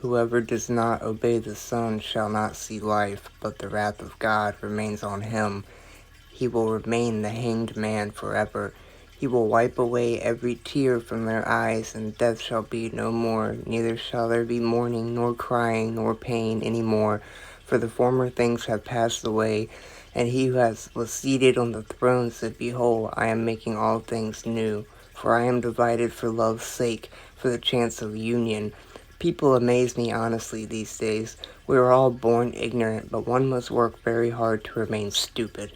Whoever does not obey the Son shall not see life, but the wrath of God remains on him. He will remain the hanged man forever. He will wipe away every tear from their eyes, and death shall be no more, neither shall there be mourning, nor crying, nor pain any more, for the former things have passed away. And he who was seated on the throne said, Behold, I am making all things new. For I am divided for love's sake, for the chance of union. People amaze me honestly these days. We are all born ignorant, but one must work very hard to remain stupid.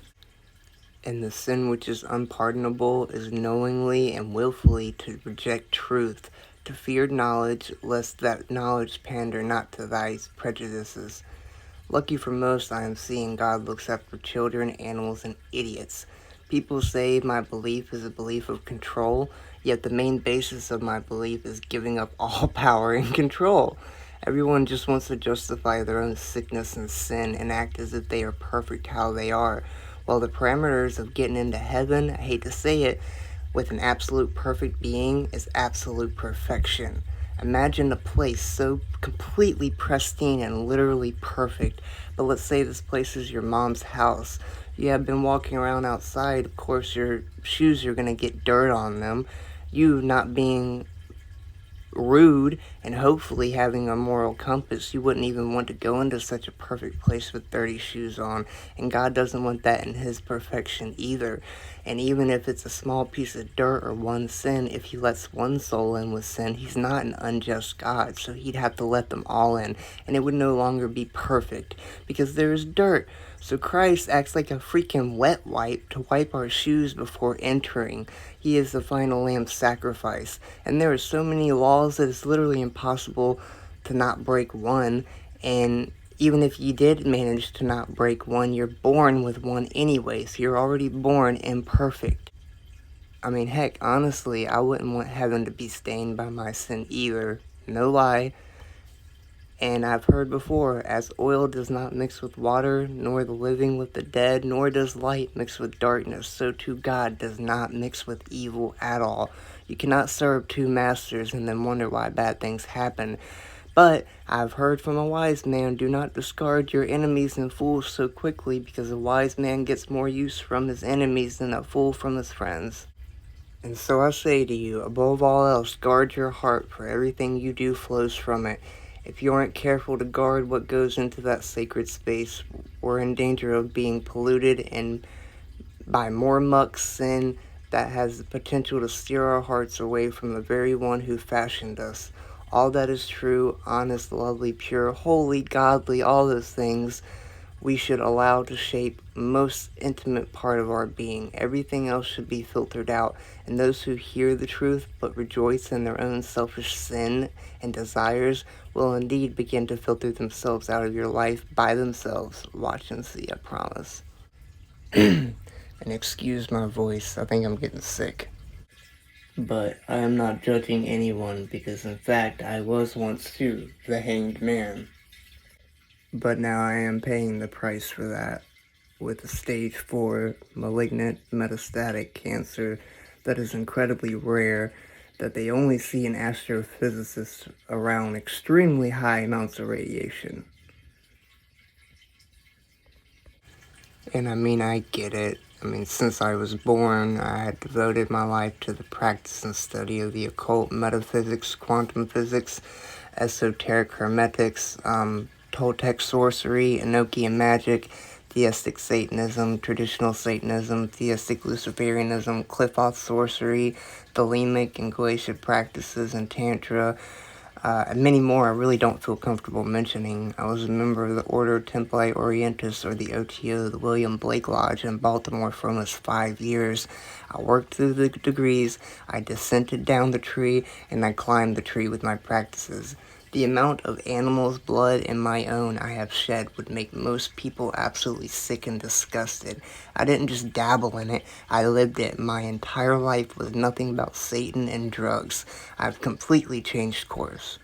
And the sin which is unpardonable is knowingly and willfully to reject truth, to fear knowledge, lest that knowledge pander not to thy prejudices. Lucky for most, I am seeing God looks after children, animals, and idiots. People say my belief is a belief of control, yet the main basis of my belief is giving up all power and control. Everyone just wants to justify their own sickness and sin and act as if they are perfect how they are, while the parameters of getting into heaven, I hate to say it, with an absolute perfect being is absolute perfection. Imagine a place so completely pristine and literally perfect, but let's say this place is your mom's house. You have been walking around outside, of course your shoes are going to get dirt on them. You not being rude and hopefully having a moral compass, you wouldn't even want to go into such a perfect place with dirty shoes on, and God doesn't want that in his perfection either. And even if it's a small piece of dirt or one sin, if he lets one soul in with sin, he's not an unjust God, so he'd have to let them all in, and it would no longer be perfect because there is dirt. So Christ acts like a freaking wet wipe to wipe our shoes before entering. He is the final lamb sacrifice. And there are so many laws that it's literally impossible to not break one. And even if you did manage to not break one, you're born with one anyway. So you're already born imperfect. I mean, heck, honestly, I wouldn't want heaven to be stained by my sin either. No lie. And I've heard before, as oil does not mix with water, nor the living with the dead, nor does light mix with darkness, so too God does not mix with evil at all. You cannot serve two masters and then wonder why bad things happen. But I've heard from a wise man, do not discard your enemies and fools so quickly, because a wise man gets more use from his enemies than a fool from his friends. And so I say to you, above all else, guard your heart, for everything you do flows from it. If you aren't careful to guard what goes into that sacred space, we're in danger of being polluted and by more muck sin that has the potential to steer our hearts away from the very one who fashioned us. All that is true, honest, lovely, pure, holy, godly, all those things we should allow to shape most intimate part of our being. Everything else should be filtered out, and those who hear the truth but rejoice in their own selfish sin and desires will indeed begin to filter themselves out of your life by themselves. Watch and see, I promise. And excuse my voice, I think I'm getting sick. But I am not judging anyone, because in fact I was once too the hanged man. But now I am paying the price for that, with a stage 4 malignant metastatic cancer that is incredibly rare, that they only see in astrophysicists around extremely high amounts of radiation. And I mean, I get it. I mean, since I was born, I had devoted my life to the practice and study of the occult, metaphysics, quantum physics, esoteric hermetics, Toltec sorcery, Enochian magic, theistic Satanism, traditional Satanism, theistic Luciferianism, Qliphoth sorcery, Thelemic and Galatian practices, and Tantra, and many more I really don't feel comfortable mentioning. I was a member of the Order Tempi Orientis, or the OTO, the William Blake Lodge in Baltimore for almost 5 years. I worked through the degrees, I descended down the tree, and I climbed the tree with my practices. The amount of animals' blood and my own I have shed would make most people absolutely sick and disgusted. I didn't just dabble in it, I lived it. My entire life was nothing but Satan and drugs. I've completely changed course.